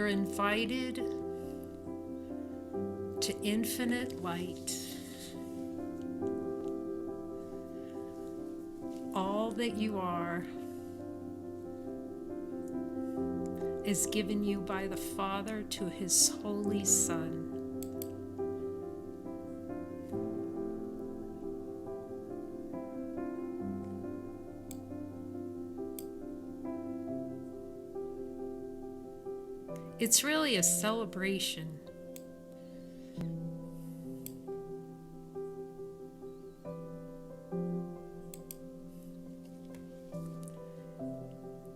invited to infinite light. All that you are is given you by the Father to His Holy Son. It's really a celebration.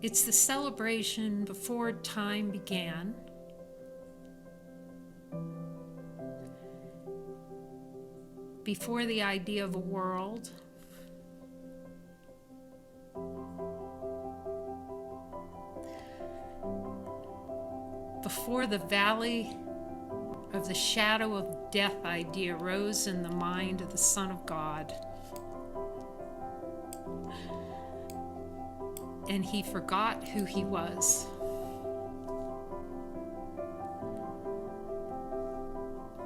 It's the celebration before time began. Before the idea of a world. Before the valley of the shadow of death idea rose in the mind of the Son of God. And he forgot who he was.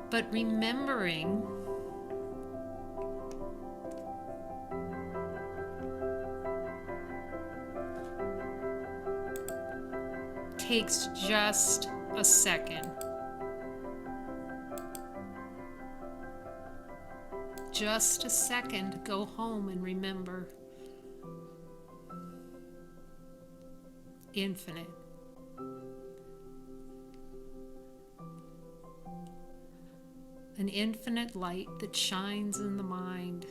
But remembering takes just a second. Just a second to go home and remember. Infinite. An infinite light that shines in the mind.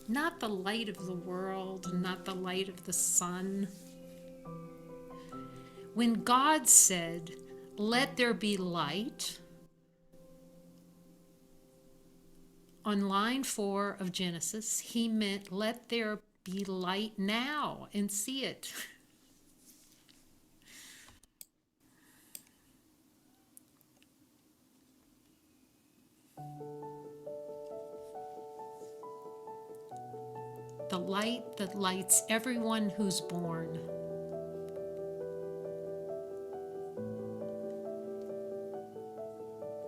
Not the light of the world, not the light of the sun. When God said, "Let there be light," on line 4 of Genesis, He meant, let there be light now, and see it. The light that lights everyone who's born.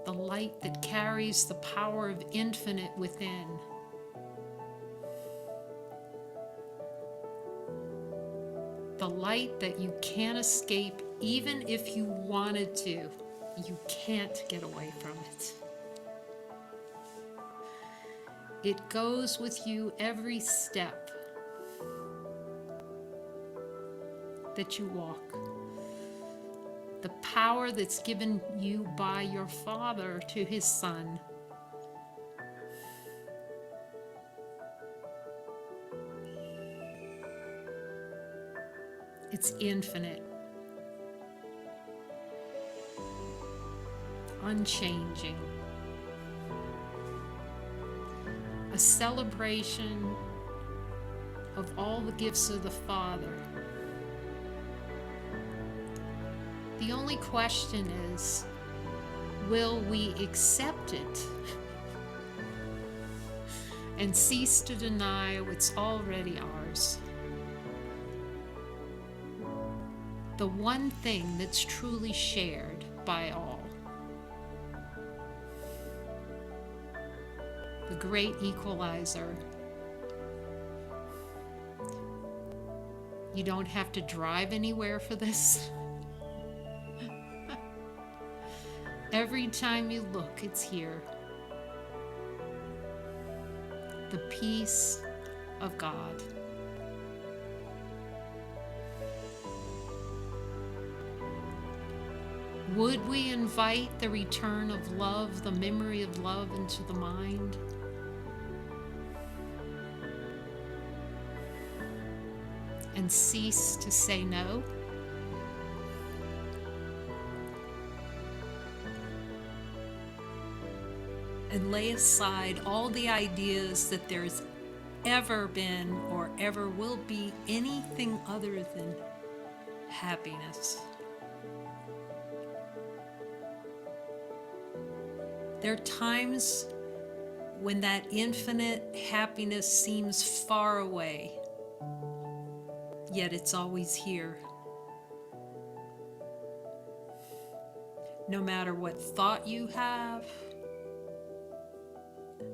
The light that carries the power of infinite within. The light that you can't escape even if you wanted to. You can't get away from it. It goes with you every step that you walk. The power that's given you by your Father to His Son. It's infinite, unchanging. A celebration of all the gifts of the Father. The only question is, will we accept it and cease to deny what's already ours? The one thing that's truly shared by all. The great equalizer. You don't have to drive anywhere for this. Every time you look, it's here. The peace of God. Would we invite the return of love, the memory of love into the mind? And cease to say no? And lay aside all the ideas that there's ever been or ever will be anything other than happiness. There are times when that infinite happiness seems far away, yet it's always here. no matter what thought you have,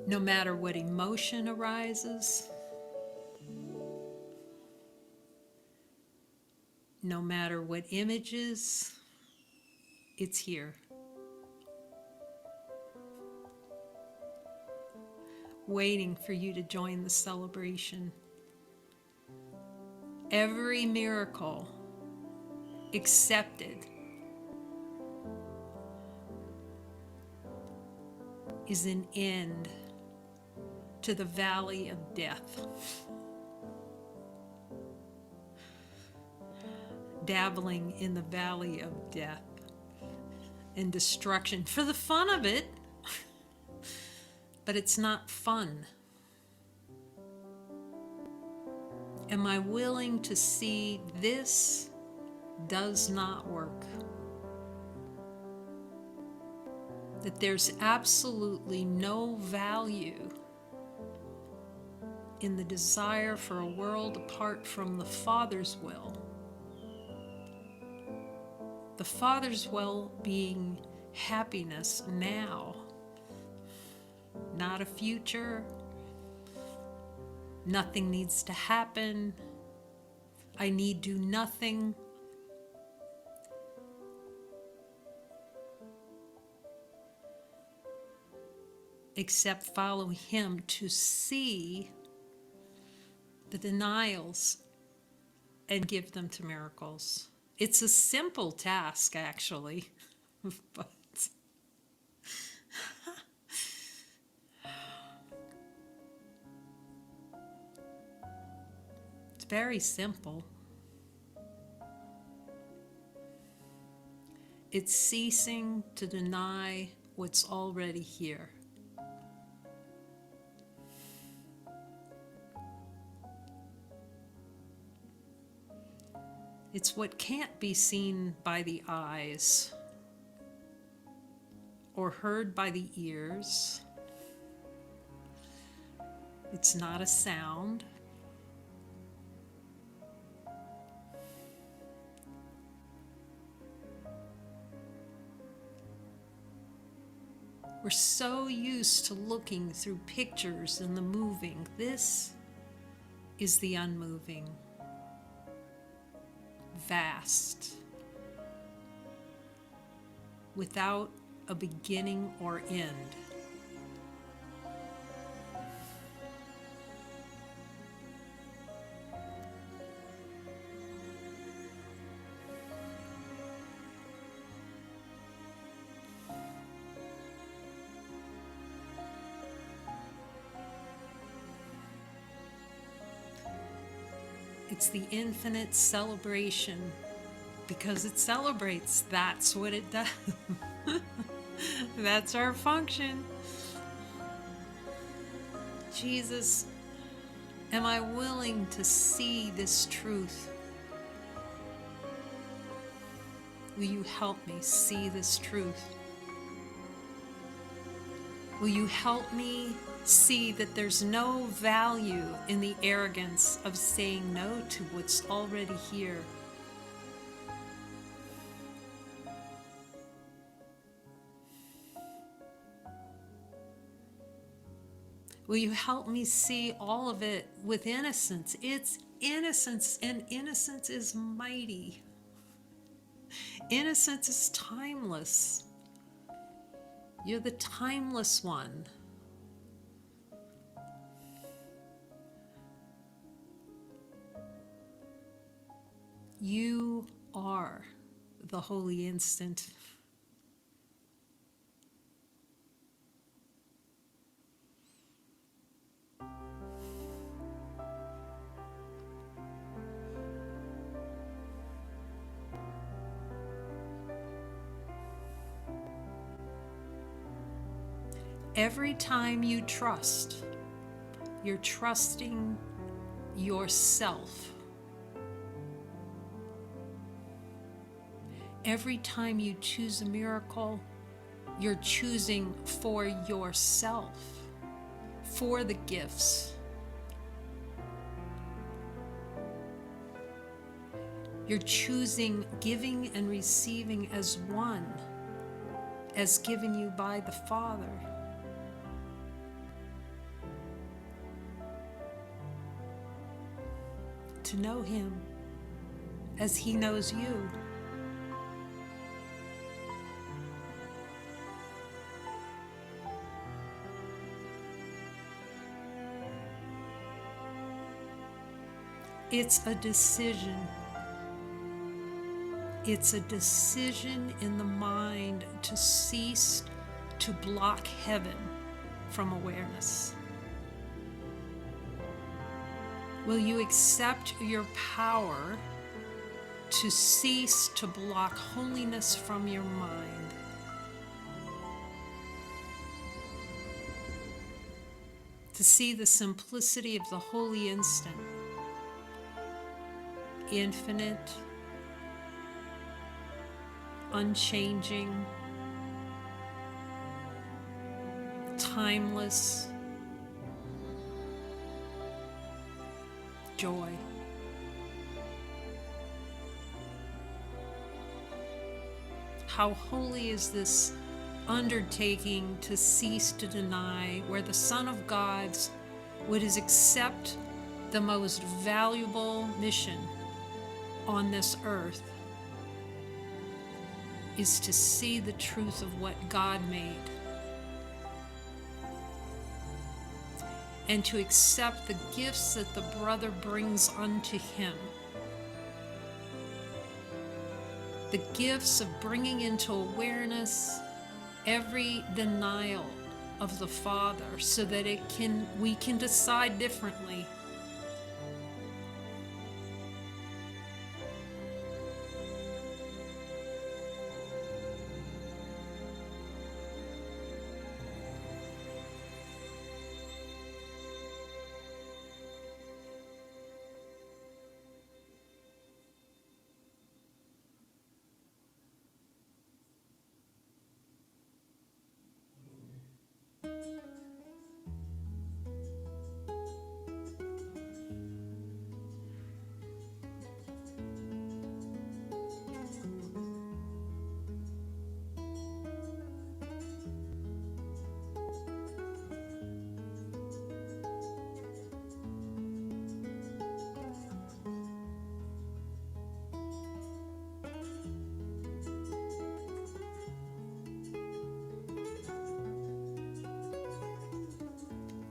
no matter what emotion arises, no matter what images, it's here. Waiting for you to join the celebration. Every miracle accepted is an end to the valley of death. Dabbling in the valley of death and destruction for the fun of it, but it's not fun. Am I willing to see this does not work? That there's absolutely no value in the desire for a world apart from the Father's will. The Father's will being happiness now, not a future. Nothing needs to happen. I need do nothing. Except follow Him to see the denials and give them to miracles. It's a simple task, actually, but it's very simple. It's ceasing to deny what's already here. It's what can't be seen by the eyes or heard by the ears. It's not a sound. We're so used to looking through pictures and the moving. This is the unmoving. Vast, without a beginning or end. It's the infinite celebration because it celebrates. That's what it does. That's our function. Jesus, am I willing to see this truth? Will you help me see this truth? Will you help me see that there's no value in the arrogance of saying no to what's already here? Will you help me see all of it with innocence? It's innocence, and innocence is mighty. Innocence is timeless. You're the timeless one. You are the holy instant. Every time you trust, you're trusting yourself. Every time you choose a miracle, you're choosing for yourself, for the gifts. You're choosing giving and receiving as one. as given you by the Father. To know Him as He knows you. It's a decision. It's a decision in the mind to cease to block heaven from awareness. Will you accept your power to cease to block holiness from your mind? To see the simplicity of the holy instant, infinite, unchanging, timeless joy. How holy is this undertaking to cease to deny, where the Son of God would accept the most valuable mission on this earth is to see the truth of what God made and to accept the gifts that the brother brings unto him. The gifts of bringing into awareness every denial of the Father so that we can decide differently.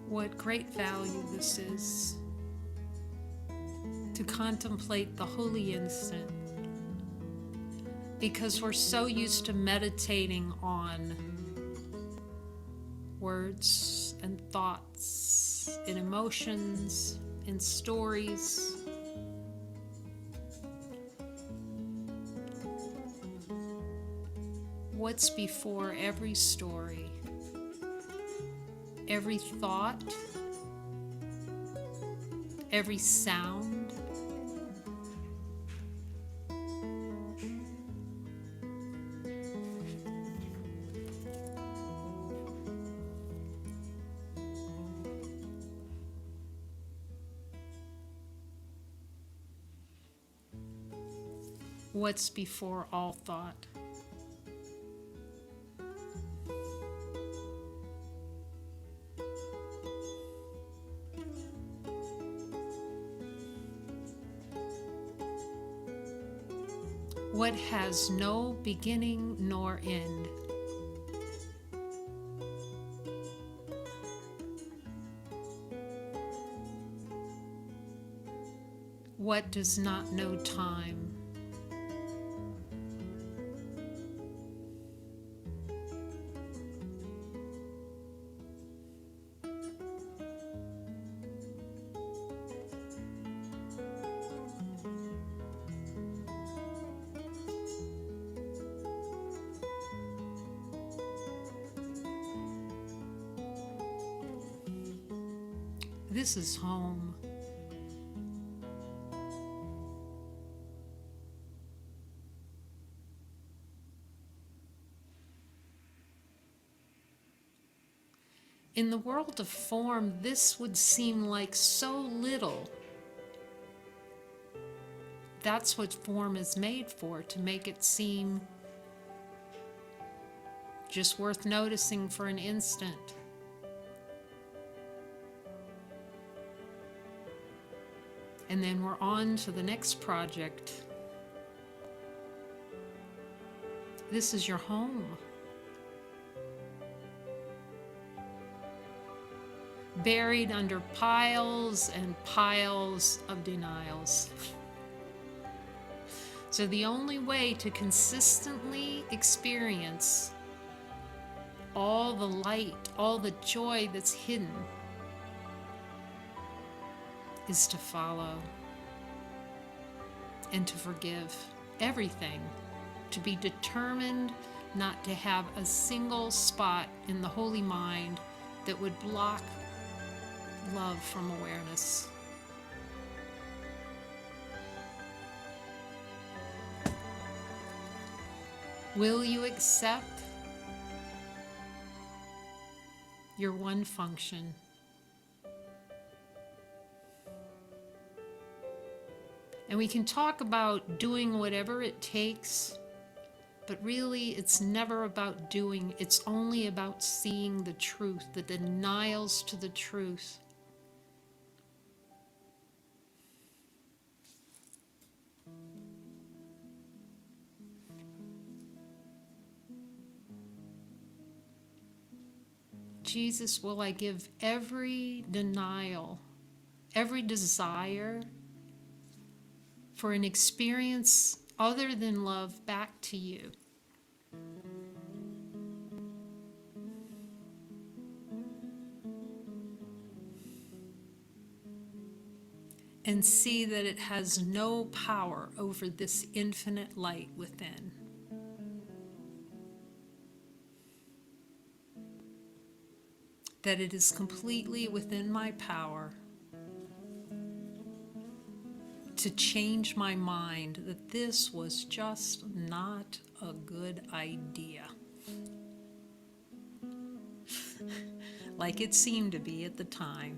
What great value this is, to contemplate the holy instant, because we're so used to meditating on words and thoughts and emotions and stories. What's before every story? Every thought, every sound, what's before all thought? What has no beginning nor end? What does not know time? This is home. In the world of form, this would seem like so little. That's what form is made for, to make it seem just worth noticing for an instant. And then we're on to the next project. This is your home. Buried under piles and piles of denials. So the only way to consistently experience all the light, all the joy that's hidden, is to follow and to forgive everything, to be determined not to have a single spot in the holy mind that would block love from awareness. Will you accept your one function? And we can talk about doing whatever it takes, but really it's never about doing, it's only about seeing the truth, the denials to the truth. Jesus, will I give every denial, every desire for an experience other than love back to you? And see that it has no power over this infinite light within. That it is completely within my power to change my mind that this was just not a good idea. Like it seemed to be at the time.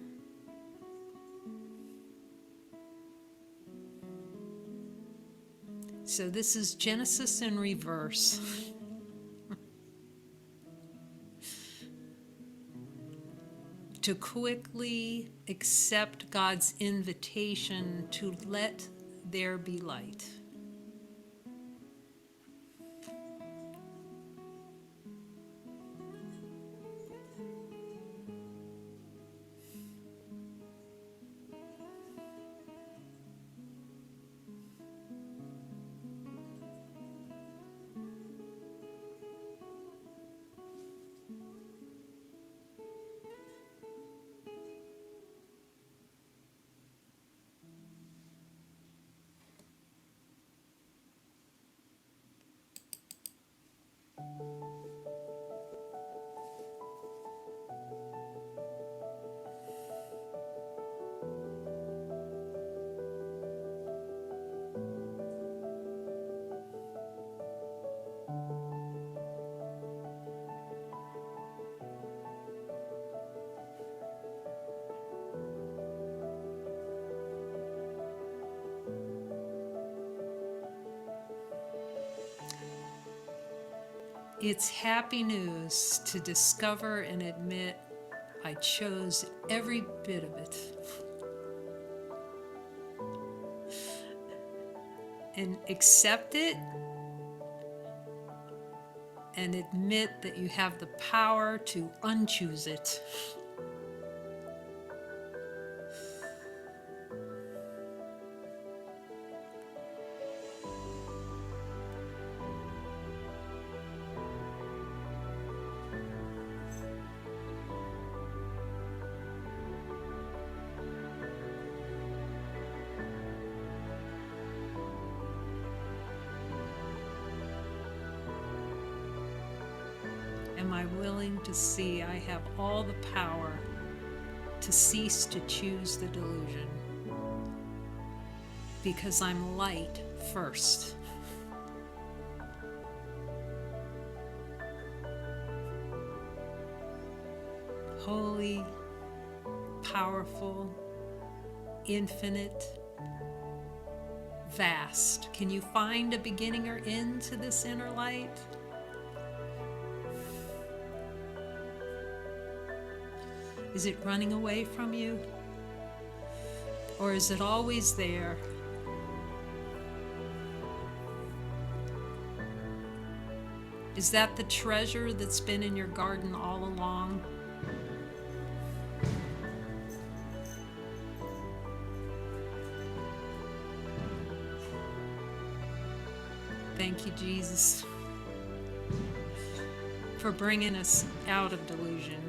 So this is Genesis in reverse. To quickly accept God's invitation to let there be light. It's happy news to discover and admit I chose every bit of it. And accept it and admit that you have the power to unchoose it. Am I willing to see I have all the power to cease to choose the delusion? Because I'm light first. Holy, powerful, infinite, vast. Can you find a beginning or end to this inner light? Is it running away from you? Or is it always there? Is that the treasure that's been in your garden all along? Thank you, Jesus, for bringing us out of delusion.